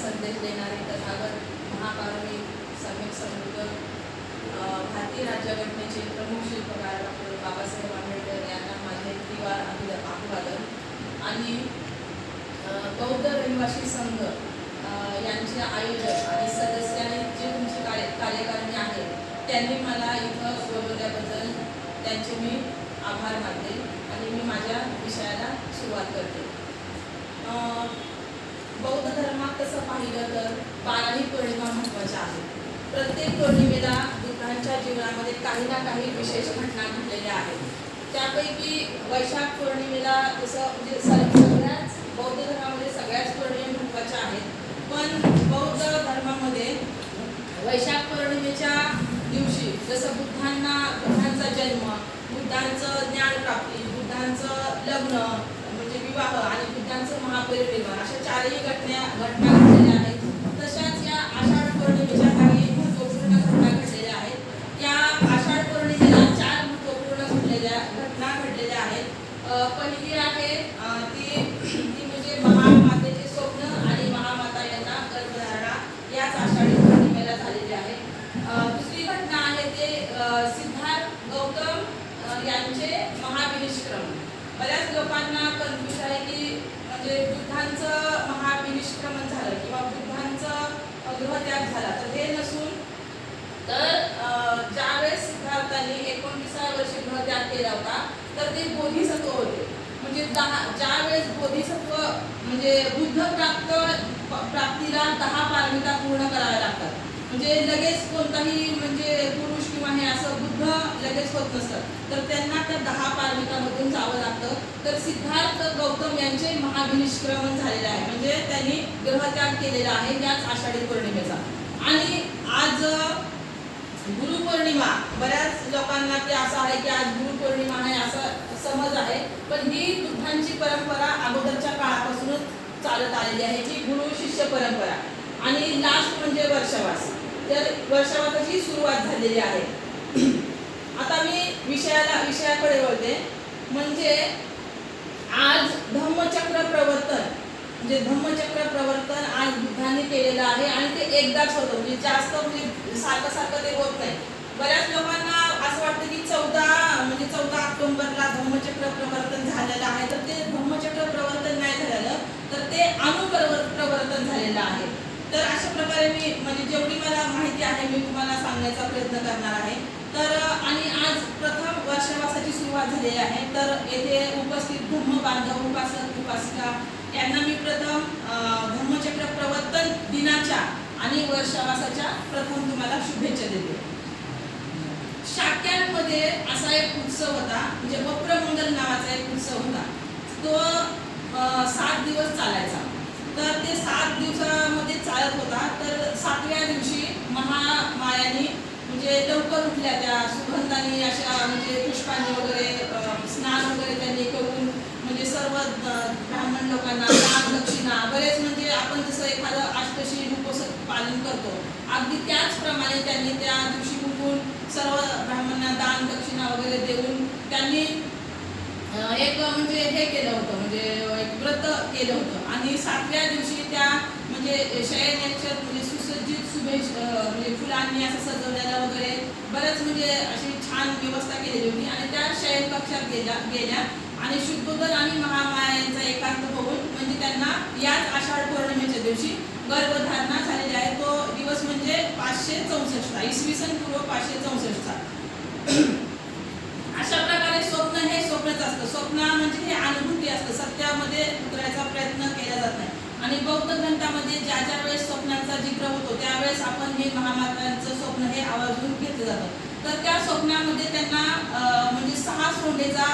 संदेश देणारे तथागत महाकारुणिक सम्यक समृद्ध भारतीय राज्यघटनेचे प्रमुख शिल्पकार डॉक्टर बाबासाहेब आंबेडकर यांना माझे त्रिवार अभिवादन आणि बौद्ध रहिवासी संघ यांचे आयोजक आणि सदस्यांनी जे तुमची कार्यकारिणी आहे त्यांनी मला इथं बोलवल्याबद्दल त्यांचे मी आभार मानते आणि मी माझ्या विषयाला सुरुवात करते. बौद्ध धर्मात तसं पाहिलं तर 12ही पौर्णिमा महत्त्वाच्या आहेत. प्रत्येक पौर्णिमेला बुद्धांच्या जीवनामध्ये काही ना काही विशेष घटना घडलेल्या आहेत. त्यापैकी वैशाख पौर्णिमेला जसं म्हणजे सगळ्याच बौद्ध धर्मामध्ये सगळ्याच पौर्णिमा महत्त्वाच्या आहेत, पण बौद्ध धर्मामध्ये वैशाख पौर्णिमेच्या दिवशी जसं बुद्धांचा जन्म, बुद्धांचं ज्ञानप्राप्ती, बुद्धांचं लग्न म्हणजे विवाह आणि बुद्धांचं महापरिनिर्वाण अशा चारही घटना घडलेल्या आहेत. तशाच या आषाढ पौर्णिमेच्या काही महत्त्वपूर्ण घटना घडलेल्या आहेत. या आषाढ पौर्णिमेला 4 महत्त्वपूर्ण घटना घडलेल्या आहेत. पहिली आहे ती म्हणजे महामातेचे स्वप्न आणि महामाता यांना गर्भधारणा याच आषाढी पौर्णिमेला झालेली आहे. दुसरी घटना आहे ते सिद्धार्थ गौतम यांचे महाविनिष्क्रमण. बऱ्याच लोकांना कन्फ्यूज आहे की म्हणजे बुद्धांचं महाविनिष्क्रमण झालं किंवा बुद्धांचं गृहत्याग झाला, तर हे नसून तर ज्यावेळेस सिद्धार्थांनी 29व्या वर्षी गृहत्याग केला होता तर ते बोधिसत्व होते. म्हणजे ज्यावेळेस बोधिसत्व म्हणजे बुद्ध प्राप्तीला 10 पारमिता पूर्ण कराव्या लागतात. म्हणजे लगेच कोणताही म्हणजे पुरुष किंवा हे असं बुद्ध लगेच होत नसतं, तर त्यांना त्या 10 पारमितामधून जावं लागतं. तर सिद्धार्थ गौतम यांचे महाविनिष्क्रमण झालेले आहे, म्हणजे त्यांनी गृहत्याग केलेला आहे याच आषाढी पौर्णिमेचा. आणि आज गुरुपौर्णिमा, बऱ्याच लोकांना ते असं आहे की आज गुरुपौर्णिमा आहे असा समज आहे, पण ही बुद्धांची परंपरा अगोदरच्या काळापासूनच चालत आलेली आहे, ही गुरु शिष्य परंपरा. आणि लास्ट म्हणजे वर्षावास, तर वर्षावासाची सुरुवात झालेली आहे. आता मी विषयाकडे वळते. म्हणजे आज धम्मचक्र प्रवर्तन म्हणजे धम्मचक्र प्रवर्तन आज बुद्धांनी केलेलं आहे आणि ते एकदाच होतं, म्हणजे जास्त म्हणजे सारखं ते होत नाही. बऱ्याच लोकांना असं वाटतं की 14 ऑक्टोबरला धम्मचक्र प्रवर्तन झालेलं आहे, तर ते धम्मचक्र प्रवर्तन नाही झालेलं, तर ते अणुप्रवर्तन झालेलं आहे. तर अशा प्रकारे मी म्हणजे जेवढी मला माहिती आहे मी तुम्हाला सांगण्याचा प्रयत्न करणार आहे. तर आणि आज प्रथम वर्षावासाची सुरुवात झालेली आहे. तर येथे उपस्थित धम्म बांधव, उपासक, उपासिका यांना मी प्रथम धम्मचक्र प्रवर्तन दिनाच्या आणि वर्षावासाच्या प्रथम तुम्हाला शुभेच्छा देते. शाक्यांमध्ये असा एक उत्सव होता, म्हणजे वप्रमंगल नावाचा एक उत्सव होता. तो 7 दिवस चालायचा. तर ते 7 दिवसामध्ये चालत होता. तर 7व्या दिवशी महामायानी म्हणजे लवकर उठल्या, त्या सुगंधाने अशा म्हणजे पुष्पांनी वगैरे स्नान वगैरे त्यांनी करून म्हणजे सर्व ब्राह्मण लोकांना दान दक्षिणा, बरेच म्हणजे आपण जसं एखादं अष्टशी उपोषण पालन करतो अगदी त्याचप्रमाणे त्यांनी त्या दिवशी उठून सर्व ब्राह्मणांना दान दक्षिणा वगैरे देऊन त्यांनी एक म्हणजे हे केलं होतं, म्हणजे एक व्रत केलं होतं. आणि 7व्या दिवशी त्या म्हणजे शयनकक्षात म्हणजे सुसज्जित म्हणजे फुलांनी असं सजवलेलं वगैरे बरंच म्हणजे अशी छान व्यवस्था केलेली होती. आणि त्या शयन कक्षात गेल्या आणि शुद्धोदर आणि महामायांचा एकांत होऊन म्हणजे त्यांना याच आषाढ पौर्णिमेच्या दिवशी गर्भधारणा झालेली आहे. तो दिवस म्हणजे 564 इसवी सन पूर्व 564. अशा प्रकारे स्वप्न हे स्वप्नच असतं. स्वप्न म्हणजे हे अनुभूती असतं, सत्यामध्ये उतरायचा प्रयत्न केला जात नाही. आणि बौद्ध ग्रंथामध्ये ज्या वेळेस स्वप्नांचा जिक्र होतो त्यावेळेस आपण हे महामातांचं स्वप्न हे आवर्जून घेतलं जातं. तर त्या स्वप्नामध्ये त्यांना म्हणजे 6 सोंडेचा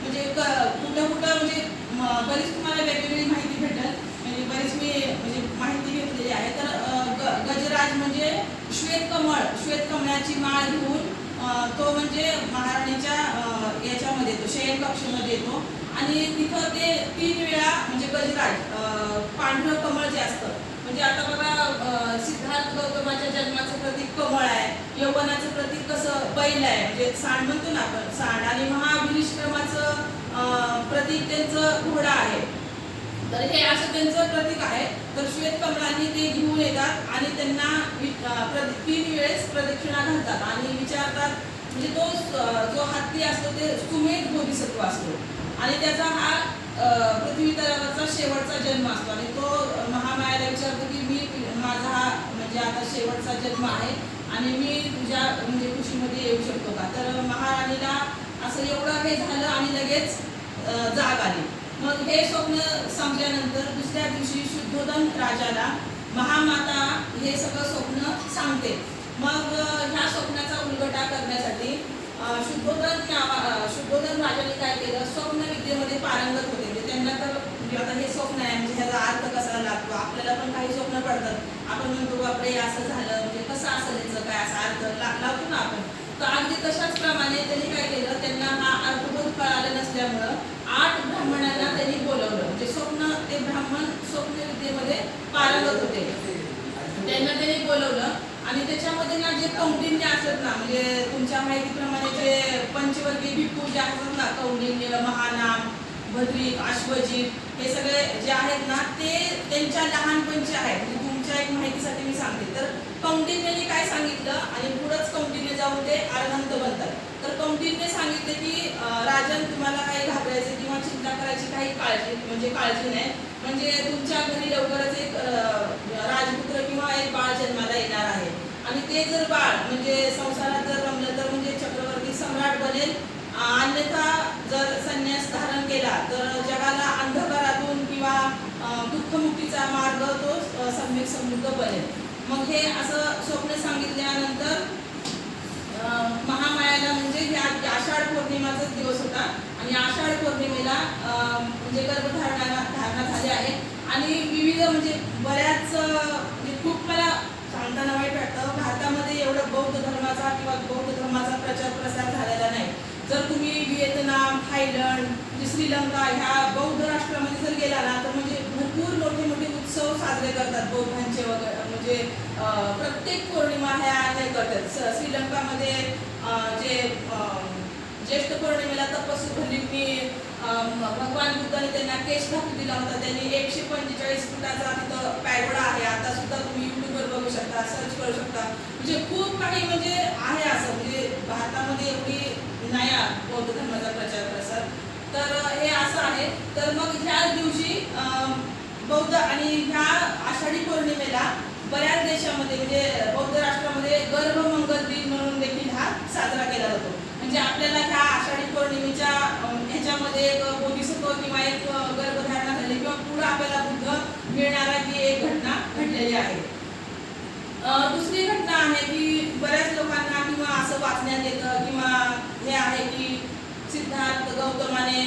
म्हणजे कुठं म्हणजे बरीच तुम्हाला वेगवेगळी माहिती भेटेल, म्हणजे बरीच मी म्हणजे माहिती घेतलेली आहे. तर गजराज म्हणजे श्वेतकमळाची माळ घेऊन तो म्हणजे महाराणीच्या याच्यामध्ये येतो, शयन कक्षामध्ये येतो. आणि तिथं ते 3 वेळा म्हणजे गजराज पांढरं कमळ जे असतं, म्हणजे आता बघा सिद्धार्थ गौतमाच्या जन्माचं प्रतीक कमळ आहे, यौवनाचं प्रतीक कसं बैल आहे, म्हणजे सांड म्हणतो ना आपण सांड. आणि महाविनिष्क्रमाचं प्रतीक त्यांचं घोडा आहे. तर हे असं त्यांचं प्रतीक आहे. तर श्वेत कमळांनी ते घेऊन येतात आणि त्यांना 3 वेळेस प्रदक्षिणा घालतात आणि विचारतात. म्हणजे तो जो हत्ती असतो ते सुमेध बोधिसत्व असतो आणि त्याचा हा पृथ्वी तलावरचा शेवटचा जन्म असतो आणि तो महामायाला विचारतो की मी माझा हा म्हणजे आता शेवटचा जन्म आहे आणि मी तुझ्या म्हणजे खुशीमध्ये येऊ शकतो का. तर महाराणीला असं एवढं हे झालं आणि लगेच जाग आली. मग हे स्वप्न संपल्यानंतर दुसऱ्या दिवशी शुद्धोदन राजाला महामाता हे सगळं स्वप्न सांगते. मग ह्या स्वप्नाचा उलगडा करण्यासाठी शुद्धोदन राजाने काय केलं, स्वप्न विद्येमध्ये पारंगत होते. म्हणजे त्यांना तर आता हे स्वप्न आहे म्हणजे ह्याचा अर्थ कसा लागतो. आपल्याला पण काही स्वप्न पडतात, आपण म्हणतो बापरे असं झालं म्हणजे कसं असेल याचं काय असा अर्थ लावतो ना आपण. तर अगदी तशाच प्रमाणे त्यांनी काय केलं, त्यांना हा अर्थबोध कळाला नसल्यामुळं 8 ब्राह्मणांना त्यांनी बोलवलं. म्हणजे ते ब्राह्मण स्वप्न विद्येमध्ये पारंगत होते, त्यांना त्यांनी बोलवलं आणि त्याच्यामध्ये ना जे कौंडिन्य असतात ना, म्हणजे तुमच्या माहितीप्रमाणे जे पंचवर्गीय भिक्खू जे असतात ना, कौंडिन्य, महानाम, भद्रिक, अश्वजित हे सगळे जे आहेत ना ते त्यांच्या लहानपणचे आहेत. म्हणजे तुमच्या एक माहितीसाठी मी सांगते. तर कौंडिन्याने काय सांगितलं आणि पुढंच कौंडिन्य जाऊन ते अरहंत बनतात. तर कौंडिन्य सांगितले की राजन तुम्हाला काही घाबरायचं किंवा चिंता करायची काही काळजी नाही. म्हणजे तुमच्या घरी लवकरच एक राजपुत्र किंवा एक बाळ जन्माला येणार आहे आणि ते जर बाळ म्हणजे संसारात जर रमलं तर म्हणजे चक्रवर्ती सम्राट बनेल, अन्यथा जर संन्यास धारण केला तर जगाला अंधकारातून किंवा दुःखमुक्तीचा मार्ग तो सम्यक समृद्ध बनेल. मग हे असं स्वप्न सांगितल्यानंतर महामायाला म्हणजे आषाढ पौर्णिमाचाच दिवस होता आणि आषाढ पौर्णिमेला म्हणजे गर्भधारणा झाली आहे आणि विविध म्हणजे बऱ्याच म्हणजे खूप मला सांगताना वाईट वाटतं, भारतामध्ये एवढं बौद्ध धर्माचा किंवा बौद्ध धर्माचा प्रचार प्रसार झालेला नाही. जर तुम्ही व्हिएतनाम, थायलंड, म्हणजे श्रीलंका ह्या बौद्ध राष्ट्रामध्ये जर गेला ना तर म्हणजे भरपूर मोठे मोठे उत्सव साजरे करतात बौद्धांचे वगैरे. म्हणजे प्रत्येक पौर्णिमा ह्या हे करतात. श्रीलंकामध्ये जे ज्येष्ठ पौर्णिमेला तपस्वी भल्लींनी भगवान बुद्धाने त्यांना केश धातू दिला होता. त्यांनी 145 फुटाचा तिथं पॅगोडा आहे. आता सुद्धा तुम्ही यूट्यूबवर बघू शकता, सर्च करू शकता. म्हणजे खूप काही म्हणजे आहे असं. म्हणजे भारतामध्ये एवढी नाही बौद्ध धर्माचा प्रचार प्रसार. तर हे असं आहे. तर मग ह्या दिवशी बौद्ध आणि ह्या आषाढी पौर्णिमेला बऱ्याच देशामध्ये म्हणजे बौद्ध राष्ट्रामध्ये गर्भमंगल दिन म्हणून देखील हा साजरा केला जातो. म्हणजे आपल्याला ह्या आषाढी पौर्णिमेच्या ह्याच्यामध्ये एक बोधिसत्व किंवा एक गर्भधारणा झाली किंवा पुढे आपल्याला बुद्ध मिळणारा ही एक घटना घडलेली आहे. दुसरी घटना आहे की बऱ्याच लोकांना किंवा असं वाचण्यात येतं किंवा हे आहे की सिद्धार्थ गौतमाने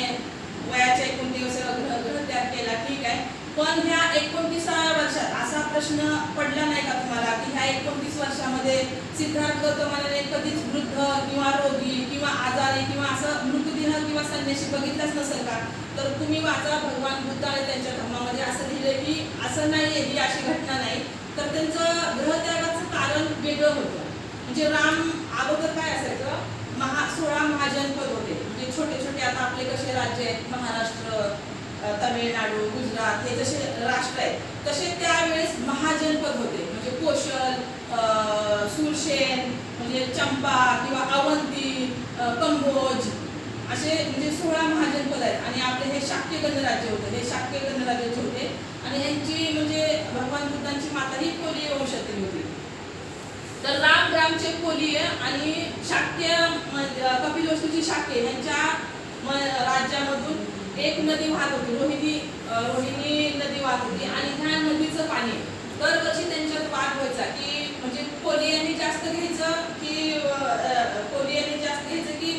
वयाच्या 29 ग्रहत्याग केला. ठीक आहे, पण ह्या 29व्या वर्षात असा प्रश्न पडला नाही का तुम्हाला की ह्या 29 वर्षामध्ये सिद्धार्थ गौतमाने कधीच वृद्ध किंवा रोगी किंवा आजारी किंवा असं मृतदेह किंवा संन्यासी बघितलाच नसेल का. तर तुम्ही वाचा, भगवान बुद्धाने त्यांच्या धर्मामध्ये असं लिहिलं की असं नाही आहे, ही अशी घटना नाही. तर त्यांचं ग्रहत्यागाचं कारण वेगळं होतं. म्हणजे राम अगोदर काय असायचं, 16 महाजनपद होते. म्हणजे छोटे छोटे आता आपले कसे राज्य आहेत, महाराष्ट्र, तमिळनाडू, गुजरात हे जसे राष्ट्र आहेत तसे त्यावेळेस महाजनपद होते. म्हणजे कोशल, सुरसेन म्हणजे चंपा किंवा अवंती, कंबोज असे म्हणजे 16 महाजनपद आहेत. आणि आपले हे शाक्य गणराज्य होते. हे शाक्य गणराज्याचे होते आणि यांची म्हणजे भगवान बुद्धांची माता ही कोलीय वंशातील होती. तर रामचे कोलीय आणि शाक्य कपिलवस्तूची शाक्य यांच्या राज्यामधून एक नदी वाहत होती, रोहिणी नदी वाहत होती आणि ह्या नदीचं पाणी दरवर्षी त्यांच्यात वाद व्हायचा की म्हणजे कोलियांनी जास्त घ्यायचं की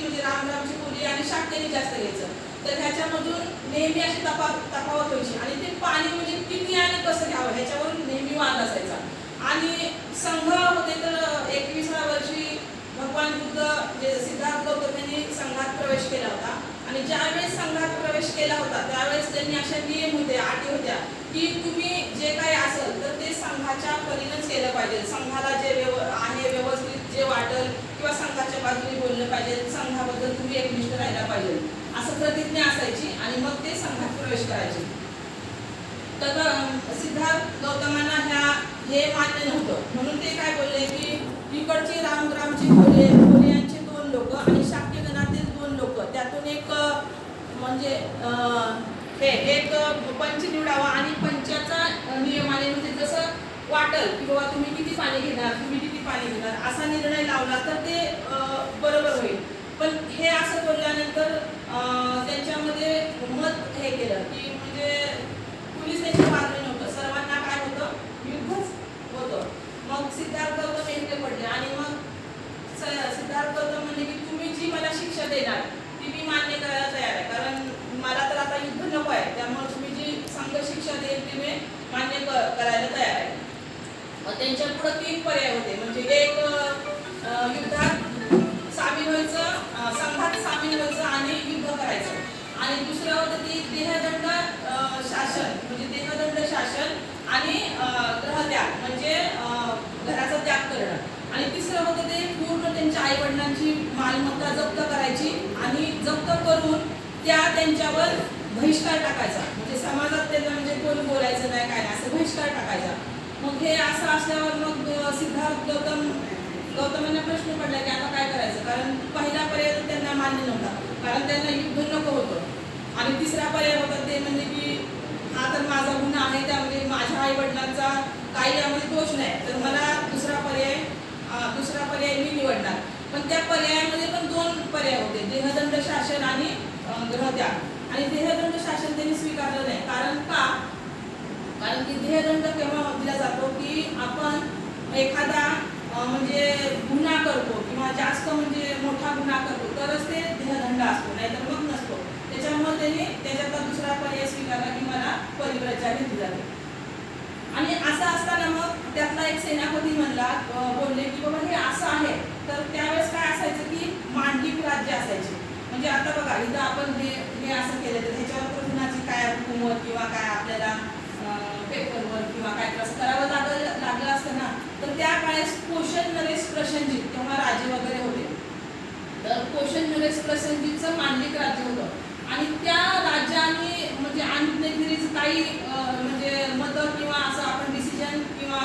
म्हणजे रामचे कोली आणि शाक्याने जास्त घ्यायचं. तर ह्याच्यामधून नेहमी अशी तफावत व्हायची आणि ते पाणी म्हणजे किती आणि कसं घ्यावं ह्याच्यावरून नेहमी वाद असायचा. आणि संघ होते तर 21व्या वर्षी भगवान बुद्ध जे सिद्धार्थ गौतम यांनी संघात प्रवेश केला होता आणि ज्यावेळेस संघात प्रवेश केला होता त्यावेळेस त्यांनी अशा नियम होते, अटी होत्या की तुम्ही जे काही असेल तर ते संघाच्या परीनेच केलं पाहिजे. संघाला जे आहे व्यवस्थित जे वाटेल किंवा संघाच्या बाजूने बोललं पाहिजे, संघाबद्दल तुम्ही एकनिष्ठ राहायला पाहिजे असं प्रतिज्ञा असायची आणि मग ते संघात प्रवेश करायचे. तर सिद्धार्थ गौतमांना हे मान्य नव्हतं, म्हणून ते काय बोलले की इकडचे रामची खोले यांचे 2 लोक आणि शाक्यगणातील 2 लोक, त्यातून एक म्हणजे हे एक पंच निवडावा आणि पंचाचा नियमाने म्हणजे जसं वाटल की बाबा तुम्ही किती पाणी घेणार असा निर्णय लावला तर ते बरोबर होईल. पण हे असं बोलल्यानंतर त्यांच्यामध्ये मत हे केलं की म्हणजे पोलीस त्यांच्या बाजूने नव्हतं, सर्वांना काय होतं, युद्धच होतं. मग सिद्धार्थ गौतम एकटे पडले आणि मग सिद्धार्थ गौतम म्हणले की तुम्ही जी मला शिक्षा देणार ती मी मान्य करायला तयार आहे, कारण मला तर आता युद्ध नको आहे, त्यामुळे तुम्ही जी संघ शिक्षा देईल ती मी मान्य करायला तयार आहे. मग त्यांच्या पुढे 3 पर्याय होते, म्हणजे एक युद्धात सामील व्हायचं, संघात सामील व्हायचं आणि युद्ध करायचं, आणि दुसरं होतं की देहदंड शासन म्हणजे देहदंड शासन आणि ग्रहत्याग म्हणजे घराचा त्याग करणं, आणि तिसरं होतं ते पूर्ण त्यांच्या आई वडिलांची मालमत्ता जप्त करायची आणि जप्त करून त्या त्यांच्यावर बहिष्कार टाकायचा, म्हणजे समाजात त्यांना म्हणजे कोण बोलायचं नाही काय नाही असं बहिष्कार टाकायचा. मग हे असं असल्यावर मग सिद्धार्थ गौतमांना प्रश्न पडला की आता काय करायचं, कारण पहिला पर्याय त्यांना मान्य नव्हता, कारण त्यांना युद्ध नको होतं, आणि तिसरा पर्याय होता ते म्हणजे की हा तर माझा गुन्हा आहे, त्यामध्ये माझ्या आई वडिलांचा काही यामध्ये दोष नाही, तर मला दुसरा पर्याय मी निवडणार. पण त्या पर्यायामध्ये पण 2 पर्याय होते, देहदंड शासन आणि ग्रहत्याग. आणि देहदंड शासन त्यांनी स्वीकारलं नाही, कारण की देहदंड केव्हा दिला जातो की आपण एखादा म्हणजे गुन्हा करतो किंवा जास्त म्हणजे मोठा गुन्हा करतो तरच ते देहदंड असतो, नाहीतर मग नसतो. त्याच्यामुळे त्यांनी त्याच्यातला दुसरा पर्याय स्वीकारला की मला परिव्राज्य घेतली जाते. आणि असं असताना मग त्यातला एक सेनापती बोलले की बाबा हे असं आहे, तर त्यावेळेस काय असायचं की मांडलिक राज्य असायचे, म्हणजे आता बघा इथं आपण हे असं केलं तर ह्याच्यावर कुणाची काय हुकूमत किंवा काय आपल्याला पेपरवर किंवा काय असं करावं लागलं असतं ना, तर त्या काळेस पोषण नरेश प्रसंजित तेव्हा राजे वगैरे होते, तर पोषण नरेश प्रसंजितचं मांडलिक राज्य होतं, आणि त्या राज्याने म्हणजे आणखीन काही म्हणजे मतं किंवा असं आपण डिसिजन किंवा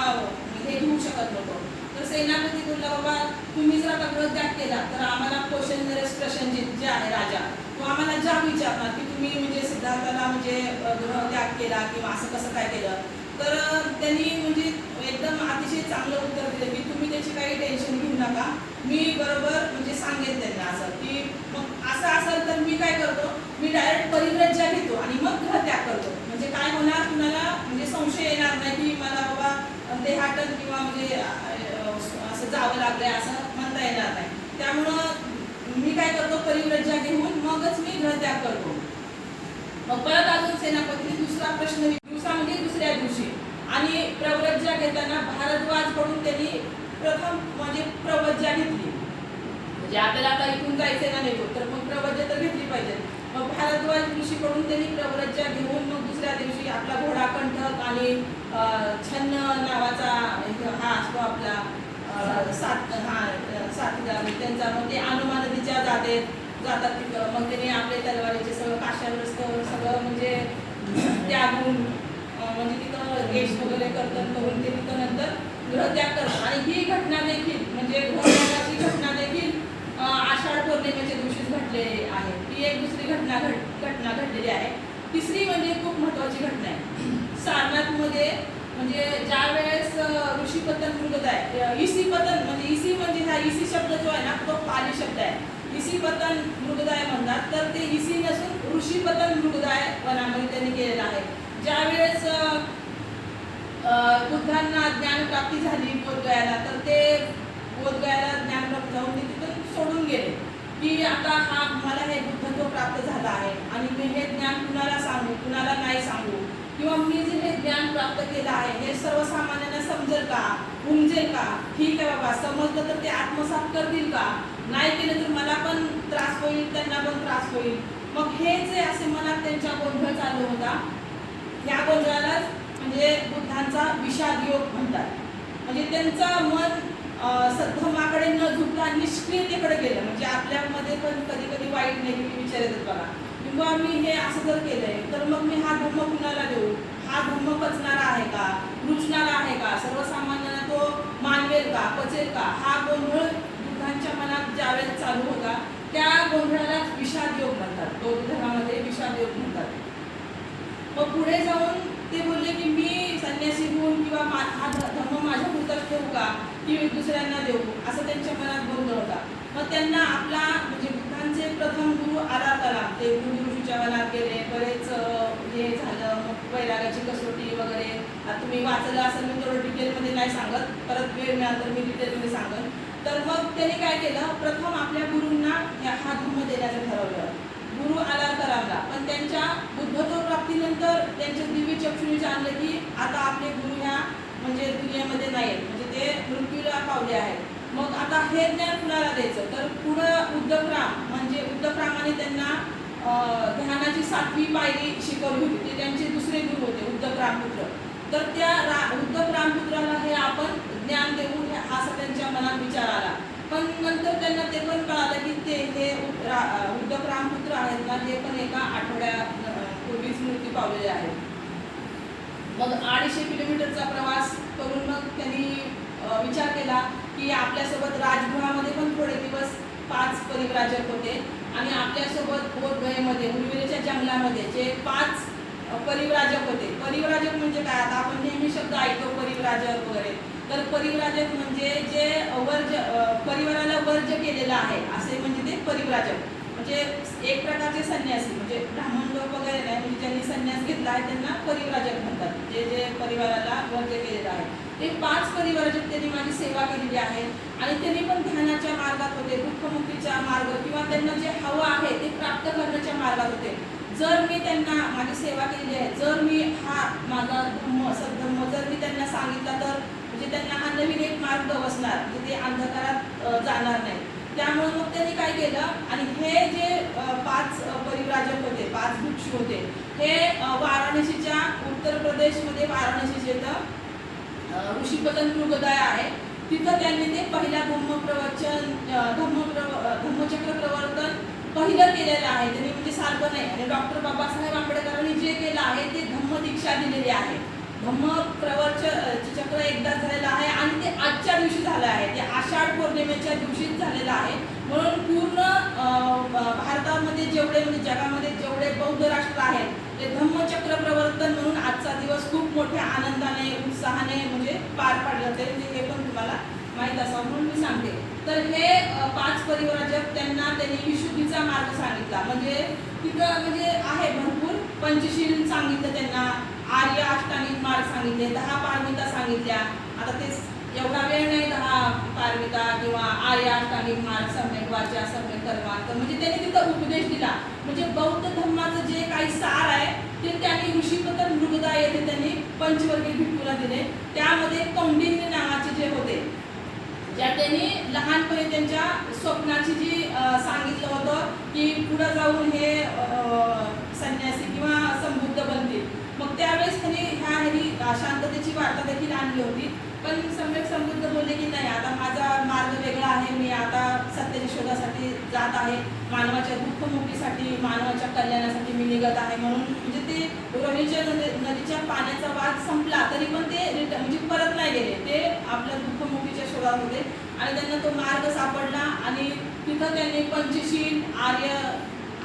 हे घेऊ शकत नव्हतो. तर सेनापती बोलला बाबा तुम्ही जर आता गृहत्याग केला तर आम्हाला पोषण नरेश प्रसंजित जे आहे राजा, तो आम्हाला जाब विचारणार की तुम्ही म्हणजे सिद्धार्थाला म्हणजे गृहत्याग केला किंवा असं कसं काय केलं. तर त्यांनी म्हणजे एकदम अतिशय चांगलं उत्तर दिलं की तुम्ही त्याची काही टेन्शन घेऊ नका, मी बरोबर म्हणजे सांगेन त्यांना असं की मग असं असेल तर मी काय करतो, मी डायरेक्ट परिव्राज्य घेतो आणि मग गृहत्याग करतो, म्हणजे काय होणार कुणाला म्हणजे संशय येणार नाही की मला बाबा देहाटन किंवा म्हणजे असं जावं लागलंय असं म्हणता येणार नाही. त्यामुळं मी काय करतो परिव्राज्य घेऊन मगच मी गृहत्याग करतो. मग परत अजून सेनापतीने दुसरा प्रश्न म्हणजे दुसऱ्या दिवशी, आणि प्रव्रज्या घेताना भारद्वाजकडून त्यांनी प्रथम म्हणजे प्रव्रज्या घेतली, म्हणजे आपल्याला आता इथून जायचं ना नाही तर मग प्रव्रज्या तर घेतली पाहिजे. मग भारद्वाज ऋषीकडून त्यांनी प्रव्रज्या घेऊन मग दुसऱ्या दिवशी आपला घोडा कंठक आणि छन्न नावाचा हा असतो आपला साथीदार त्यांचा, मग ते अनुमा नदीच्या जातात तिथं, मग त्यांनी आपले तलवारीचे सगळं काशाग्रस्त सगळं म्हणजे त्यागून म्हणजे तिथं केश वगैरे कर्तन करून ते तिथं नंतर गृहत्याग करतात. आणि ही घटना देखील म्हणजे गृहत्यागाची घटना देखील आषाढ पौर्णिमेच्या दिवशीच घडलेली आहे. ही एक दुसरी घटना घडलेली आहे. तिसरी म्हणजे खूप महत्त्वाची घटना आहे. सारनाथमध्ये म्हणजे ज्या वेळेस ऋषीपतन मृगदाय ईसीपतन म्हणजे ईसी म्हणजे हा ईसी शब्द जो आहे ना तो पाली शब्द आहे. ईसीपतन मृगदाय म्हणतात, तर ते ईसी नसून ऋषीपतन मृगदाय वनामध्ये त्यांनी केलेलं आहे. ज्या वेळेस बुद्धांना ज्ञानप्राप्ती झाली बोधगयाला, तर ते बोधगयाला ज्ञानप्राप्त जाऊन ते तिथून सोडून गेले की आता हा मला हे बुद्धत्व प्राप्त झालं आहे आणि मी हे ज्ञान कुणाला सांगू कुणाला नाही सांगू, किंवा मी जे हे ज्ञान प्राप्त केलं आहे हे सर्वसामान्यांना समजेल का, उमजेल का, ठीक आहे बाबा समजलं तर ते आत्मसात करतील का, नाही केलं तर मला पण त्रास होईल त्यांना पण त्रास होईल. मग हे जे असे मनात त्यांच्या गोंधळ चालू होता, या गोंधळालाच म्हणजे बुद्धांचा विषाद योग म्हणतात. म्हणजे त्यांचं मन सद्धमाकडे न झुकता निष्क्रियतेकडे गेलं. म्हणजे आपल्यामध्ये पण कधी कधी वाईट निगेटिव्ह विचार येतात बघा, किंवा मी हे असं जर केलंय तर मग मी हा धर्म कुणाला देऊ, हा धर्म मग पुढे जाऊन ते बोलले की मी संन्यासी होऊन किंवा हा धर्म माझ्या पुरताच ठेवू का की दुसऱ्यांना देऊ, असं त्यांच्या मनात गोंधळ होता. मग त्यांना आपला म्हणजे बुद्धांचे प्रथम गुरु आला कलाम ते गुरु ऋषीच्या वनात गेले, बरेच हे झालं. मग वैरागाची कसोटी वगैरे तुम्ही वाचलं असेल, मी थोडं डिटेलमध्ये नाही सांगत, परत वेळ मिळाला तर मी डिटेलमध्ये सांगेन. तर मग त्यांनी काय केलं, प्रथम आपल्या गुरूंना हा धर्म देण्याचं ठरवलं, गुरु आला कलामला. पण त्यांच्या बुद्धत्व प्राप्तीनंतर त्यांच्या दिव्य चक्षुने जाणलं की आता आपले गुरु ह्या म्हणजे दुनियेमध्ये नाही आहेत, म्हणजे ते मृत्यूला पावले आहेत. मग आता हे ज्ञान कुणाला द्यायचं, तर पुढं उद्धवराम म्हणजे उद्धवरामाने त्यांना ध्यानाची 7वी पायरी शिकवली होती. ते त्यांचे दुसरे गुरु होते उद्धवरामपुत्र. तर त्या उद्धवरामपुत्राला हे आपण ज्ञान देऊ असं त्यांच्या मनात विचार आला. पण नंतर त्यांना ते पण कळालं की ते हे उद्धवरामपुत्र आहेत ना, हे पण एका आठवड्यापूर्वीच मृत्यू पावलेले आहेत. मग 250 किलोमीटरचा प्रवास करून मग त्यांनी विचार केला की आपल्यासोबत राजगृहामध्ये पण थोडे दिवस 5 परिव्राजक होते आणि आपल्यासोबत बोधगयेमध्ये उर्विलेच्या जंगलामध्ये जे 5 परिव्राजक होते. परिव्राजक म्हणजे काय, आता आपण नेहमी शब्द ऐकतो परिव्राजक वगैरे, तर परिव्राजक म्हणजे जे परिवाराला वर्ज्य केलेलं आहे असे म्हणजे ते परिव्राजक. म्हणजे एक प्रकारचे संन्यासी, म्हणजे ब्राह्मण लोक वगैरे नाही, म्हणजे ज्यांनी संन्यास घेतला आहे त्यांना परिव्राजक म्हणतात, जे जे परिवाराला वर्ज्य केलेलं आहे. ते 5 परिव्राजक त्यांनी माझी सेवा केलेली आहे आणि त्यांनी पण ध्यानाच्या मार्गात होते, दुःखमुक्तीचा मार्ग किंवा त्यांना जे हवं आहे ते प्राप्त करण्याच्या मार्गात होते. जर मी त्यांना माझी सेवा केलेली आहे, जर मी हा माझा धम्म सद्धम्म जर मी त्यांना सांगितला तर म्हणजे त्यांना हा नवीन एक मार्ग वसणार, म्हणजे ते अंधकारात जाणार नाही. त्यामुळे मग त्यांनी काय केलं आणि हे जे 5 परिव्राजक होते, 5 भिक्षू होते, हे वाराणसीच्या उत्तर प्रदेशमध्ये वाराणसीचे ऋषीपतन मृगदाय आहे, तिथं त्यांनी ते पहिला धम्मचक्र प्रवर्तन पहिलं केलेलं आहे त्यांनी, म्हणजे सारखं नाही. आणि डॉक्टर बाबासाहेब आंबेडकरांनी जे केलं आहे ते धम्मदीक्षा दिलेली आहे. धम्म चक्र एकदा झालेलं आहे आणि ते आजच्या दिवशी झालं आहे, ते आषाढ पौर्णिमेच्या दिवशीच झालेलं आहे. म्हणून पूर्ण भारतामध्ये जेवढे म्हणजे जगामध्ये जेवढे बौद्ध राष्ट्र आहेत ते धम्मचक्र प्रवर्तन म्हणून आजचा दिवस खूप मोठ्या आनंदाने उत्साहाने म्हणजे पार पाडलं जाते. हे पण तुम्हाला माहीत असावं म्हणून मी सांगते. तर हे 5 परिव्राजक त्यांनी विशुद्धीचा मार्ग सांगितला, म्हणजे तिथं म्हणजे आहे भरपूर पंचशील सांगितलं त्यांना, आर्य अष्टांगिक मार्ग सांगितले, 10 पारमिता सांगितल्या. आता ते एवढा वेळ नाही 10 पारमिता किंवा आर्य अष्टांगिक मार्ग, सम्यक वाचा, सम्यक कर्मार्थ, म्हणजे त्यांनी तिथं उपदेश दिला. म्हणजे बौद्ध धर्माचं जे काही सार आहे ते त्यांनी ऋषीपतन मृगदाय येथे त्यांनी पंचवर्गीय भिक्खूला दिले. त्यामध्ये कौंडिन्य नावाचे जे होते, ज्या त्यांनी लहानपणी त्यांच्या स्वप्नाची जी सांगितलं होतं की पुढे जाऊन हे संन्यासी किंवा संबुद्ध बनतील. मग त्यावेळेस त्यांनी ह्या शांततेची वार्ता देखील आणली होती. पण सम्यक संबुद्ध बोलले की नाही, आता माझा मार्ग वेगळा आहे, मी आता सत्याच्या शोधासाठी जात आहे, मानवाच्या दुःखमुक्तीसाठी, मानवाच्या कल्याणासाठी मी निघत आहे. म्हणून म्हणजे ते रवीच्या नदीच्या पाण्याचा वाद संपला तरी पण ते म्हणजे परत नाही गेले, ते आपल्या दुःखमुक्तीच्या शोधात होते आणि त्यांना तो मार्ग सापडला. आणि तिथं त्यांनी पंचशील, आर्य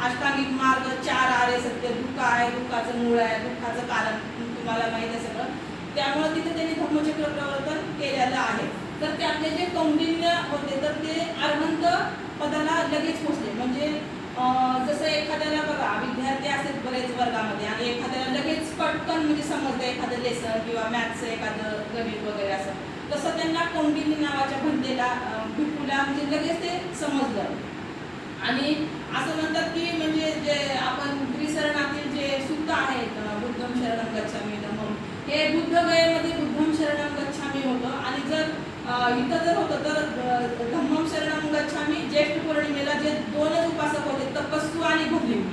अष्टांगिक मार्ग, 4 आर्य सत्य, दुःख आहे, दुःखाचं मूळ आहे, दुःखाचं कारण तुम्हाला माहीत आहे सगळं. त्यामुळे तिथे त्यांनी धम्मचक्र प्रवर्तन केलेलं आहे. तर त्यातले जे कौंडिन्य होते तर ते अरहंत पदाला लगेच पोचले. म्हणजे जसं एखाद्याला बघा विद्यार्थी असतात बरेच वर्गामध्ये आणि एखाद्याला लगेच पटकन म्हणजे समजतं एखादं लेसन किंवा मॅथ्सचं एखादं गणित वगैरे असं, तसं त्यांना कौंडिन्य नावाच्या भन्तेला भिक्खूला म्हणजे लगेच ते समजलं. आणि असं म्हणतात की म्हणजे जे आपण त्रिशरणातील जे सूक्त आहेत, बुद्धं शरणं गच्छामि धम्मं, हे बुद्धगयेमध्ये बुद्धं शरणं गच्छामि होतं. आणि जर इथं जर होतं तर धम्मं शरणं गच्छामि ज्येष्ठ पौर्णिमेला जे 2च उपासक होते, तपस्सू आणि भल्लिक.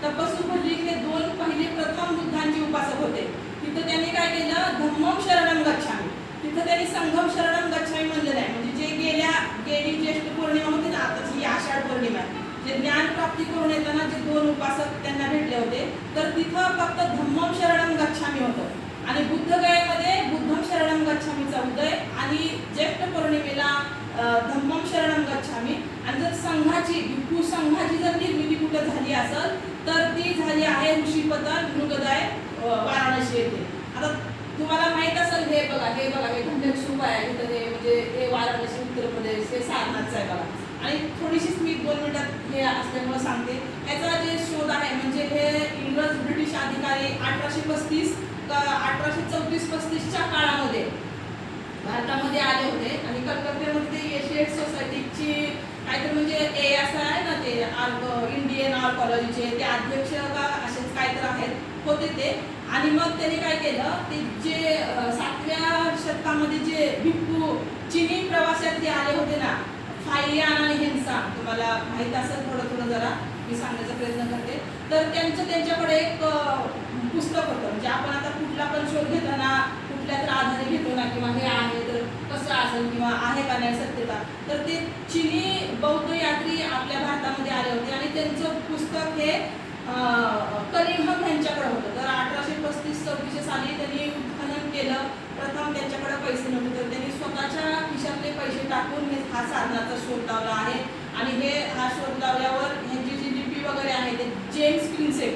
तपस्सू भल्लिक हे 2 पहिले प्रथम बुद्धांचे उपासक होते. तिथं त्यांनी काय केलं, धम्मं शरणं गच्छामि, तिथं त्यांनी संघम शरणं गच्छामि म्हणलेलं आहे. म्हणजे जे गेली ज्येष्ठ पौर्णिमा होती ना, आताची ही आषाढ पौर्णिमा आहे, जे ज्ञान प्राप्ती करून येताना जे 2 उपासक त्यांना भेटले होते, तर तिथं फक्त धम्मं शरणं गच्छामि होतं. आणि बुद्धगयेमध्ये बुद्धं शरणं गच्छामीचा उदय आणि ज्येष्ठ पौर्णिमेला धम्मं शरणं गच्छामि. आणि जर संघाची भिक्खू संघाची जर निर्मिती कुठं झाली असेल तर ती झाली आहे ऋषीपतन मृगदाय 2 मिनिटात हे असल्यामुळे सांगते. याचा जे शोध आहे म्हणजे हे इंग्रज ब्रिटिश अधिकारी 1835 1834-35च्या काळामध्ये भारतामध्ये आले होते आणि कलकत्त्यामध्ये ते एशियट सोसायटीची काहीतरी म्हणजे ए असं आहे ना ते इंडियन आर्कॉलॉजीचे ते अध्यक्ष का असेच काहीतरी आहेत होते ते. आणि मग त्यांनी काय केलं ते जे 7व्या शतकामध्ये जे भिक्खू चिनी प्रवासात जे आले होते ना फाहियान आणि हिंसा तुम्हाला माहीत असेल थोडं जरा मी सांगण्याचा प्रयत्न करते. तर त्यांच्याकडे एक पुस्तक होतं म्हणजे आपण आता कुठला पण शोध घेताना कुठल्या तर आधारे घेतो ना किंवा हे आहे तर कसं असेल किंवा आहे का नाही सत्यता. तर ते चिनी बौद्ध यात्री आपल्या भारतामध्ये आले होते आणि त्यांचं पुस्तक हे कनिंघम यांच्याकडे होतं. तर 1835-36 साली त्यांनी उत्खनन केलं. प्रथम त्यांच्याकडे पैसे नव्हते तर त्यांनी स्वतःच्या खिशातले पैसे टाकून हा साधनाचा शोध लावला आहे. आणि हा शोध लावल्यावर ह्यांची जी लिपी वगैरे आहे ते जेम्स प्रिन्सेप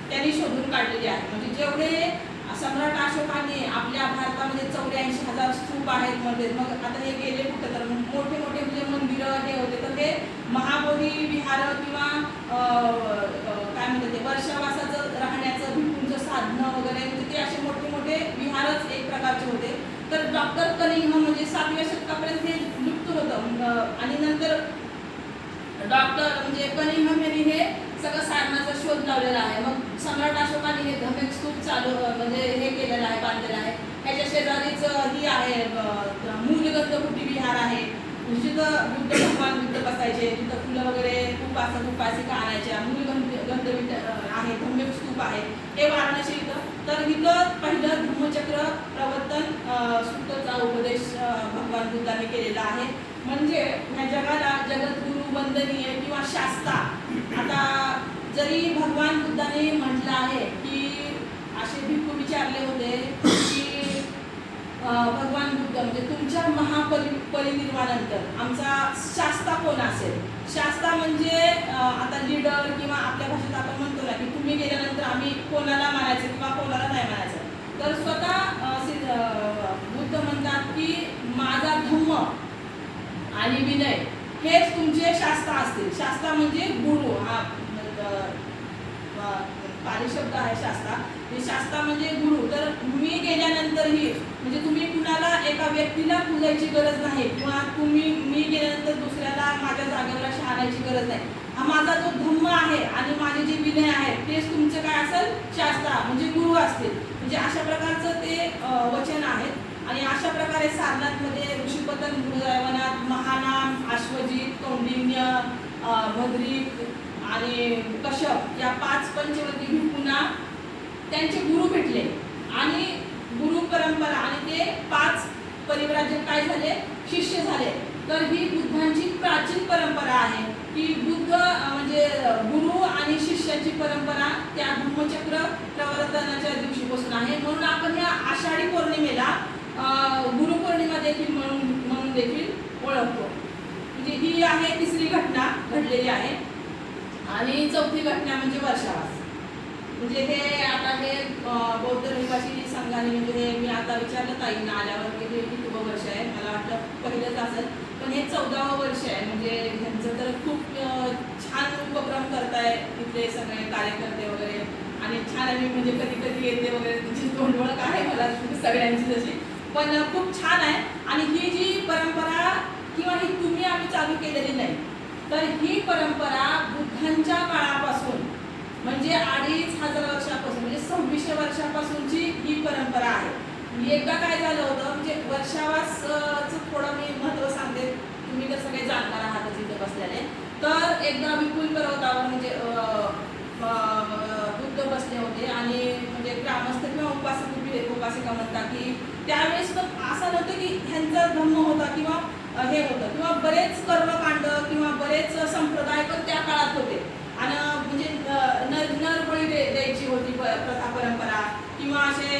त्यांनी शोधून काढलेली आहे. म्हणजे जेवढे सम्राट अशोकाने आपल्या भारतामध्ये 84,000 स्तूप आहेत मध्ये मग आता हे गेले कुठं तर मोठे म्हणजे मंदिरं हे होते तर हे महाबोधी विहार किंवा काय म्हणतात ते वर्षावासाचं राहण्याचं भिक्खूंचं साधनं वगैरे म्हणजे ते असे मोठे विहारच एक प्रकारचे होते. तर डॉक्टर कनिंघम म्हणजे 7व्या शतकापर्यंत हे लुप्त होतं आणि नंतर डॉक्टर म्हणजे कनिंघम यांनी हे सगळं साधनाचा शोध लावलेला आहे. मग सम्राट अशोकाने हे धमेक स्तूप चालू म्हणजे हे केलेलं आहे बांधलेलं आहे. ह्याच्या शेजारीच ही आहे मूलगंधकुटी विहार आहे जिथं बुद्ध भगवान बुद्ध बसायचे तिथं फुलं वगैरे उपासिका आणायच्या. मूलगंध आहे धम्मेक स्तूप आहे हे वाराणसी इथं. तर इथं पहिलं धम्मचक्र प्रवर्तन सूत्राचा उपदेश भगवान बुद्धांनी केलेला आहे. म्हणजे ह्या जगाला जगद्गुरु वंदनीय किंवा शास्ता. आता जरी भगवान बुद्धाने म्हटलं आहे की असे भिक्खू विचारले होते की भगवान बुद्ध म्हणजे तुमच्या महापरिनिर्वाणानंतर आमचा शास्ता कोण असेल. शास्ता म्हणजे आता लीडर किंवा आपल्या भाषेत आपण म्हणतो ना की तुम्ही गेल्यानंतर आम्ही कोणाला मानायचं किंवा कोणाला नाही मानायचं. तर स्वतः बुद्ध म्हणतात की माझा धम्म आणि विनय हेच तुमचे शास्ता असतील. शास्ता म्हणजे गुरु हा पाली शब्द आहे शास्ता. हे शास्ता म्हणजे गुरु. तर मी गेल्यानंतरही म्हणजे तुम्ही कुणाला एका व्यक्तीला पूजायची गरज नाही किंवा मी गेल्यानंतर दुसऱ्याला माझ्या जागेवर शहाणायची गरज नाही. हा माझा जो धम्म आहे आणि माझे जे विनय आहे तेच तुमचं काय असेल शास्ता म्हणजे गुरु असतील. म्हणजे अशा प्रकारचं ते वचन आहे. आणि अशा प्रकारे सारनाथमध्ये ऋषीपतन बृहदारण्यक महानाम अश्वजित कौंडिन्य भद्रिक आणि कश्यप या 5 पंचवटी भिक्खूंना त्यांचे गुरु भेटले आणि गुरु परंपरा आणि ते 5 परिव्राजक काय झाले शिष्य झाले. तर ही बुद्धांची प्राचीन परंपरा आहे की बुद्ध म्हणजे गुरु आणि शिष्याची परंपरा त्या धम्मचक्र प्रवर्तनाच्या दिवशीपासून आहे. म्हणून आपण या आषाढी पौर्णिमेला गुरुपौर्णिमा देखील म्हणून देखील ओळखतो. म्हणजे ही आहे 3री घटना घडलेली आहे. आणि 4थी घटना म्हणजे वर्षावास. म्हणजे हे आता हे बौद्ध रहिवासी संघाने म्हणजे हे मी आता विचारलं ताईंना आल्यावर की हे कितवं वर्ष आहे. मला वाटलं पहिलंच असेल पण हे 14वं वर्ष आहे. म्हणजे ह्यांचं तर खूप छान उपक्रम करताय इथले सगळे कार्यकर्ते वगैरे आणि छान आम्ही म्हणजे कधी येते वगैरे तुमची तोंडवळख आहे मला सगळ्यांची जशी पण खूप छान आहे. आणि ही जी परंपरा किंवा ही तुम्ही आम्ही चालू केलेली नाही तर ही परंपरा बुद्धांच्या काळापासून म्हणजे 2500 वर्षापासून म्हणजे 2600 वर्षापासूनची ही परंपरा आहे. एकदा काय झालं होतं म्हणजे वर्षावासचं थोडं मी महत्त्व सांगते. तुम्ही तर सगळे जाणकार आहातच इथे बसलेले. तर एकदा विपुल पर्वतावर म्हणजे बुद्ध बसले होते आणि म्हणजे ग्रामस्थ किंवा उपासिका म्हणतात की त्यावेळेस पण असं नव्हतं की ह्यांचा धम्म होता किंवा हे होतं किंवा बरेच कर्मकांड किंवा बरेच संप्रदाय पण त्या काळात होते. आणि म्हणजे नरबळी द्यायची होती प्रथा परंपरा किंवा असे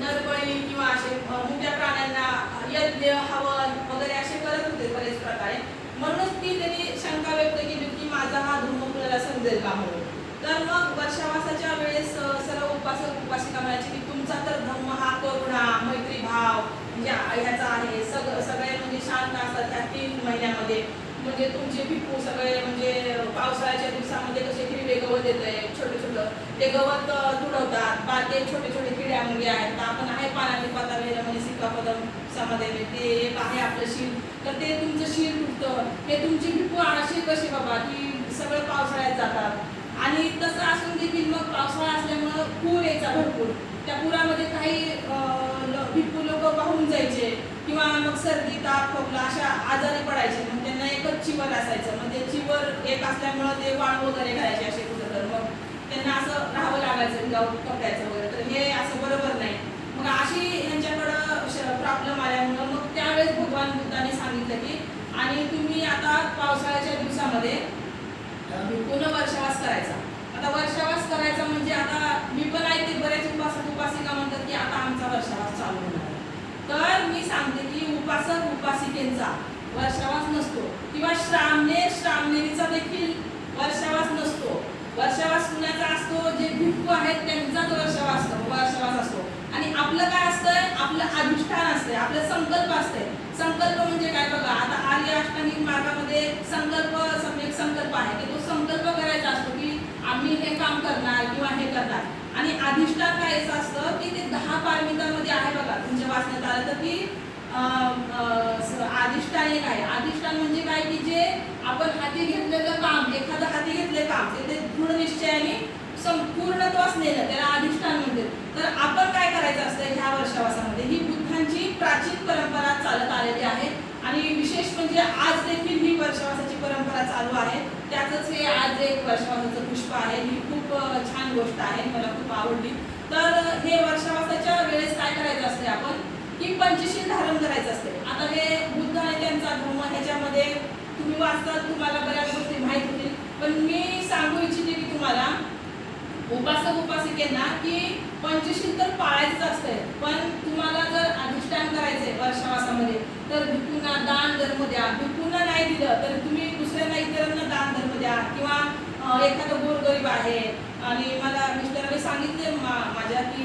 नरबळी किंवा असे मोठ्या प्राण्यांना यज्ञ हवन वगैरे असे करत होते बरेच प्रकारे. म्हणूनच त्यांनी शंका व्यक्त केली की माझा हा धर्म कुणाला समजेल का म्हणून. तर मग वर्षावासाच्या वेळेस सर्व उपासिका म्हणायची की तुमचा तर धर्म हा करुणा मैत्री भाव म्हणजे ह्याचा आहे. सगळे म्हणजे शांत असतात ह्या 3 महिन्यामध्ये म्हणजे तुमची तुमचे भिप्पू सगळे म्हणजे पावसाळ्याच्या दिवसामध्ये कसे हिरवे गवत येतंय, छोटे छोटं ते गवत तुडवतात, बाकी छोटे छोटे किड्या मुंग्या आहेत. तर आपण आहे पानाने पाता वेळ म्हणजे सिक्कापदम समाधान ते एक आहे आपलं शील, तर ते तुमचं शील तुटतं. हे तुमची भिप्पू अशी कशी बाबा की सगळं पावसाळ्यात जातात. आणि तसं असून देखील मग पावसाळा असल्यामुळं पूर यायचा भरपूर. त्या पुरामध्ये काही भिप्पू लोक वाहून जायचे किंवा मग सर्दी ताप खोकला अशा आजारी पडायचे. मग त्यांना एकच चिवर असायचं, मग ते चिवर एक असल्यामुळं ते वाळ वगैरे घालायचे असे कुठं, तर मग त्यांना असं राहावं लागायचं विदाऊट कपड्याचं वगैरे. तर हे असं बरोबर नाही. मग अशी ह्यांच्याकडं प्रॉब्लेम आल्यामुळं मग त्यावेळेस भगवान बुद्धाने सांगितलं की आणि तुम्ही आता पावसाळ्याच्या दिवसामध्ये भिप्पूनं वर्षावास करायचा. आता वर्षावास करायचा म्हणजे आता मी पण ऐकते बरेच उपासिका म्हणतात की आता आमचा वर्षावास चालू होणार. तर मी सांगते की उपासक उपासिकेंचा वर्षावास नसतो किंवा श्रामणेरीचा देखील वर्षावास नसतो. वर्षावास कुणाचा असतो? जे भिक्खू आहेत त्यांचाच वर्षावास असतो. आणि आपलं काय असतंय? आपलं अधिष्ठान असतंय, आपलं संकल्प असते. संकल्प म्हणजे काय बघा, आता आर्य अष्टांगिक मार्गामध्ये सम्यक संकल्प आहे की तो संकल्प करायचा असतो की आम्ही हे काम करणार किंवा हे करणार. आणि अधिष्ठान काय असतं की ते 10 पारमितांमध्ये आहे बघा, तुमच्या वाचण्यात आलं तर की अधिष्ठान एक आहे. अधिष्ठान म्हणजे काय की जे आपण हाती घेतलेलं काम, एखादं हाती घेतले काम ते दृढ निश्चयाने संपूर्णत्वास नेलं, त्याला अधिष्ठान म्हणते. तर आपण काय करायचं असतं ह्या वर्षावासामध्ये? ही बुद्धांची प्राचीन परंपरा चालत आलेली आहे. आणि विशेष म्हणजे आज देखील ही वर्षावासाची परंपरा चालू आहे. त्याचंच हे आज एक वर्षावासाचं पुष्प आहे. ही खूप छान गोष्ट आहे, मला खूप आवडली. तर हे वर्षावासाच्या वेळेस काय करायचं असते आपण की पंचशील धारण करायचं असते. आता हे बुद्ध आणि त्यांचा धर्म ह्याच्यामध्ये तुम्ही वाचताल, तुम्हाला बऱ्याच गोष्टी माहीत होतील. पण मी सांगू इच्छिते की तुम्हाला उपासक उपासिकेंना की पंचशील तर पाळायचं असतंय, पण तुम्हाला जर अधिष्ठान करायचंय वर्षावासामध्ये तर भिक्खूंना दान धर्म द्या. भिक्खूंना नाही दिलं तर तुम्ही दुसऱ्यांना इतरांना दान धर्म द्या. किंवा एखादं गोरगरीब आहे आणि मला मिस्टरांनी सांगितले माझ्या की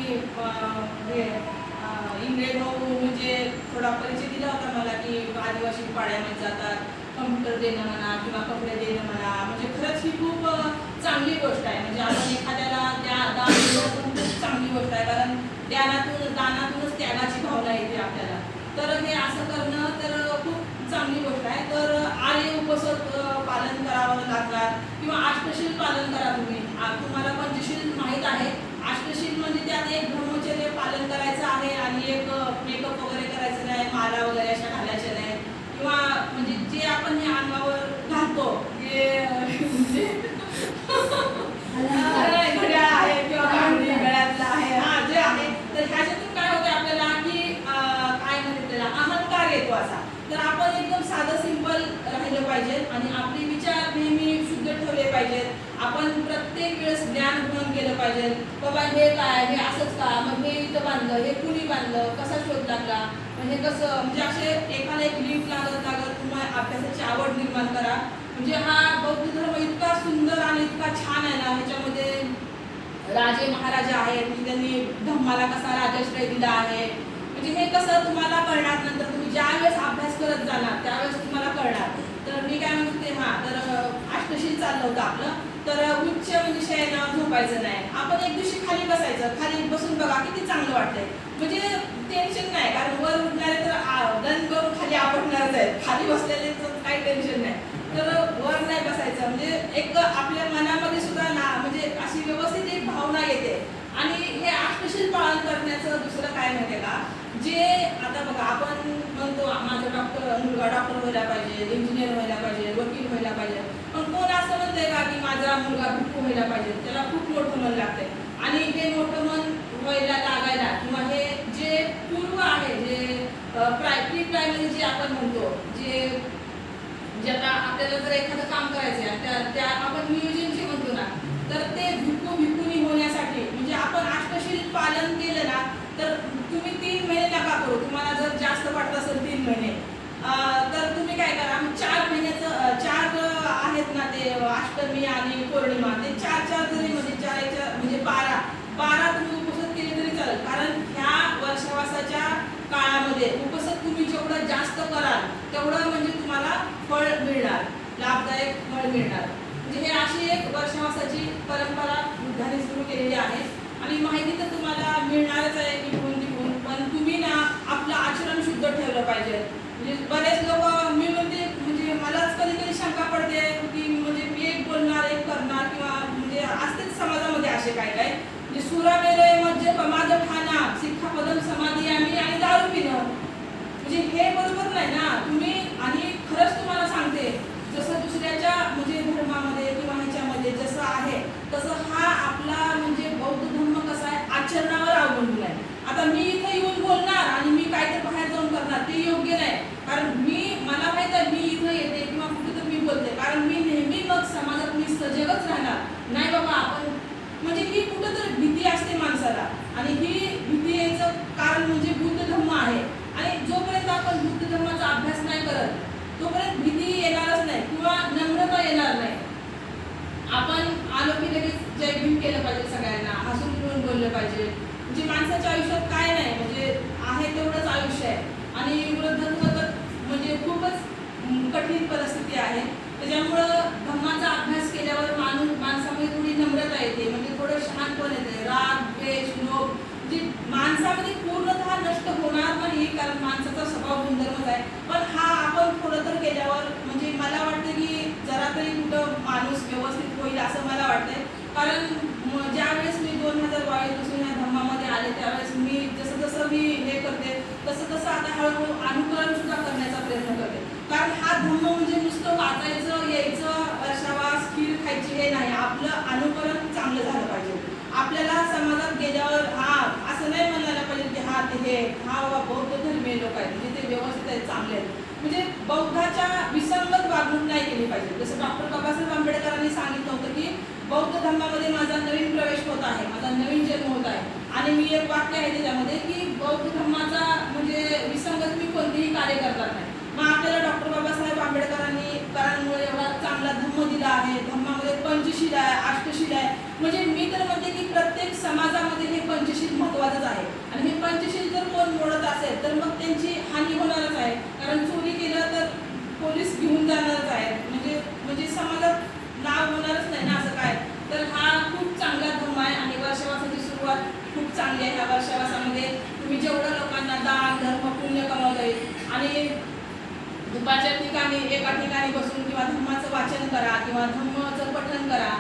इंग्रज भाऊ म्हणजे थोडा परिचय दिला होता मला की आदिवासी पाड्यामध्ये जातात, कम्प्युटर देणं म्हणा किंवा कपडे देणं म्हणा, म्हणजे खरंच ही खूप चांगली गोष्ट आहे. म्हणजे आपण एखाद्याला दान दिलं पण खूप चांगली गोष्ट आहे, कारण दानातूनच त्यागाची भावना येते आपल्याला. तर हे असं करणं तर खूप चांगली गोष्ट आहे. तर आर्य उपसक पालन करावं लागणार किंवा अष्टशील पालन करा तुम्ही. तुम्हाला पंचशील माहीत आहे. अष्टशील म्हणजे त्यात एक ब्रह्मचर्य पालन करायचं आहे आणि एक मेकअप वगैरे करायचं नाही, माला वगैरे अशा घालायच्या नाही, किंवा म्हणजे जे आपण हे अंगावर घालतो जे घड्याळ आहे किंवा गळ्यातलं आहे, हा जे आहे, तर ह्याच्यातून काय होतं आपल्याला की काय म्हणतात त्याला अहंकार येतो असा. तर आपण एकदम साधं सिंपल राहिलं पाहिजे आणि आपले विचार नेहमी शुद्ध ठेवले पाहिजेत. आपण प्रत्येक वेळेस ज्ञान ग्रहण केलं पाहिजे. बाबा हे काय, हे असंच का, मग हे इथं बांधलं, हे कुणी बांधलं, कसा शोध लागला, म्हणजे कसं, म्हणजे असे एखादा एक लिंक लागत तुम्हाला अभ्यासाची आवड निर्माण करा. म्हणजे हा बौद्ध धर्म इतका सुंदर आणि इतका छान आहे ना. ह्याच्यामध्ये राजे महाराजा आहेत, म्हणजे त्यांनी धम्माला कसा राजाश्रय दिला आहे. म्हणजे हे कसं तुम्हाला कळणार नंतर, तुम्ही ज्या वेळेस अभ्यास करत जाणार त्यावेळेस तुम्हाला कळणार. तर मी काय म्हणते, तर अष्टशील चाललं होतं आपलं. तर उच्च म्हणजे शयनावर झोपायचं नाही. आपण एक दिवशी खाली बसायचं, खाली बसून बघा किती चांगलं वाटतंय. म्हणजे टेन्शन नाही, कारण वर उठणारे तर दन करून खाली आपटणारच आहेत, खाली बसलेले काही टेन्शन नाही. तर वर नाही बसायचं, म्हणजे एक आपल्या मनामध्ये सुद्धा म्हणजे अशी व्यवस्थित एक भावना येते. आणि हे अष्टशील पालन करण्याचं दुसरं काय माहिती का, जे आता बघा आपण म्हणतो माझा मुलगा डॉक्टर व्हायला पाहिजे, इंजिनियर व्हायला पाहिजे, वकील व्हायला पाहिजे, पण कोण असं म्हणतंय का की माझा मुलगा भिक्खू व्हायला पाहिजे? त्याला खूप मोठं मन लागतंय. आणि हे मोठं मन व्हायला लागायला किंवा हे जे पूर्व आहे, जे प्री प्रायमरी जे आपण म्हणतो, जे आता आपल्याला जर एखादं काम करायचं आहे त्या आपण नियोजन जे म्हणतो ना, तर ते भिक्खुनी होण्यासाठी म्हणजे आपण अष्टशील पालन केलं ना, तर तुम्ही 3 महिने नका करू. तुम्हाला जर जास्त वाटत असेल 3 महिने, तर तुम्ही काय करा, 4 महिन्याचं 4 आहेत ना ते अष्टमी आणि पौर्णिमा, ते 4 जरी म्हणजे 4 म्हणजे 12 तुम्ही उपसत केले तरी चालेल. कारण ह्या वर्षावासाच्या काळामध्ये उपसत तुम्ही जेवढं जास्त कराल तेवढं म्हणजे तुम्हाला फळ मिळणार. लाभदायक फळ मिळणार. म्हणजे हे अशी एक वर्षावासाची परंपरा बुद्धाने सुरू केलेली आहे आणि माहिती तर तुम्हाला मिळणारच आहे इकडून तिकडून, पण तुम्ही ना आपलं आचरण शुद्ध ठेवलं पाहिजे. म्हणजे बरेच लोक मी म्हणते, म्हणजे मलाच कधी कधी शंका पडते की म्हणजे मी एक बोलणार एक करणार, किंवा म्हणजे असतेच समाजामध्ये असे काय काय म्हणजे सुरा मेले म्हणजे माझ खाना शिक्षापदम समाधी आम्ही आणि दारू पिणं, म्हणजे हे बरोबर नाही ना तुम्ही. आणि खरंच तुम्हाला सांगते, जसं दुसऱ्याच्या म्हणजे धर्मामध्ये किंवा ह्याच्यामध्ये जसं आहे तसं हा आपला म्हणजे बौद्ध धर्म कसा आहे, आचरणावर अवलंबून आहे. आता मी इथे येऊन बोलणार आणि मी काय तर बाहेर जाऊन करणार ते योग्य नाही, कारण मला माहित आहे मी इथं येते किंवा कुठे तर मी बोलते, कारण मी नेहमी मग समाजात मी सजगच राहणार नाही बाबा. आपण म्हणजे ही कुठंतरी भीती असते माणसाला, आणि ही भीती यायचं कारण म्हणजे बुद्ध धर्म आहे. आणि जोपर्यंत आपण बुद्ध धर्माचा अभ्यास नाही करत तोपर्यंत भीती येणारच नाही किंवा नम्रता येणार नाही. आपण आलो की लगेच जय भीम केलं पाहिजे, सगळ्यांना हसून खेळून बोललं पाहिजे. म्हणजे माणसाच्या आयुष्यात काय नाही, म्हणजे आहे तेवढंच आयुष्य आहे. आणि वृद्धत्व तर म्हणजे खूपच कठीण परिस्थिती आहे. त्याच्यामुळं धम्माचा अभ्यास केल्यावर माणसामध्ये थोडी नम्रता येते, म्हणजे थोडं शहाणपण येते. राग द्वेष लोभ म्हणजे माणसामध्ये पूर्णतः नष्ट होणार नाही, कारण माणसाचा स्वभाव गुणधर्मच आहे. पण हा आपण थोडं तर केल्यावर म्हणजे मला वाटतं की जरा तरी कुठं माणूस व्यवस्थित होईल असं मला वाटतंय. कारण ज्यावेळेस मी 2022 पासून या धर्मामध्ये आले त्यावेळेस मी जसं मी हे करते तसं आता हळूहळू अनुकरण सुद्धा करण्याचा प्रयत्न करते. कारण हा धर्म म्हणजे नुसतं वाचायचं यायचं वर्षावास खीर खायची हे नाही, आपलं अनुकरण चांगलं झालं पाहिजे. आपल्याला समाजात गेल्यावर असं नाही म्हणायला पाहिजे की बाबा बौद्ध धर्मीय लोक आहेत म्हणजे ते व्यवस्थित आहेत चांगले आहेत. म्हणजे बौद्धाच्या विसंगत वागणूक नाही केली पाहिजे. जसं डॉक्टर बाबासाहेब आंबेडकरांनी सांगितलं होतं की बौद्ध धर्मामध्ये माझा नवीन प्रवेश होत आहे, माझा नवीन जन्म होत आहे. आणि मी एक वाक्य आहे त्याच्यामध्ये की बौद्ध धर्माचा म्हणजे विसंगत मी कोणतेही कार्य करणार नाही. मग आपल्याला डॉक्टर बाबासाहेब आंबेडकरांमुळे एवढा चांगला धम्म दिला आहे. धम्मामध्ये पंचशील आहे, अष्टशील आहे. म्हणजे मी तर म्हणते की प्रत्येक समाजामध्ये हे पंचशील महत्त्वाचंच आहे. आणि हे पंचशील जर कोण मोडत असेल तर मग त्यांची हानी होणारच आहे, कारण चोरी केलं तर पोलीस घेऊन जाणारच आहेत. म्हणजे समाजात नाव होणारच नाही ना असं काय. तर हा खूप चांगला धर्म आहे आणि वर्षावासाची सुरुवात खूप चांगली आहे. ह्या वर्षावासामध्ये तुम्ही जेवढं लोकांना दान धर्म पुण्य कमावता येईल आणि दुपारच्या ठिकाणी एका ठिकाणी बसून किंवा धर्माचं वाचन करा किंवा धम्माचं पठण करा.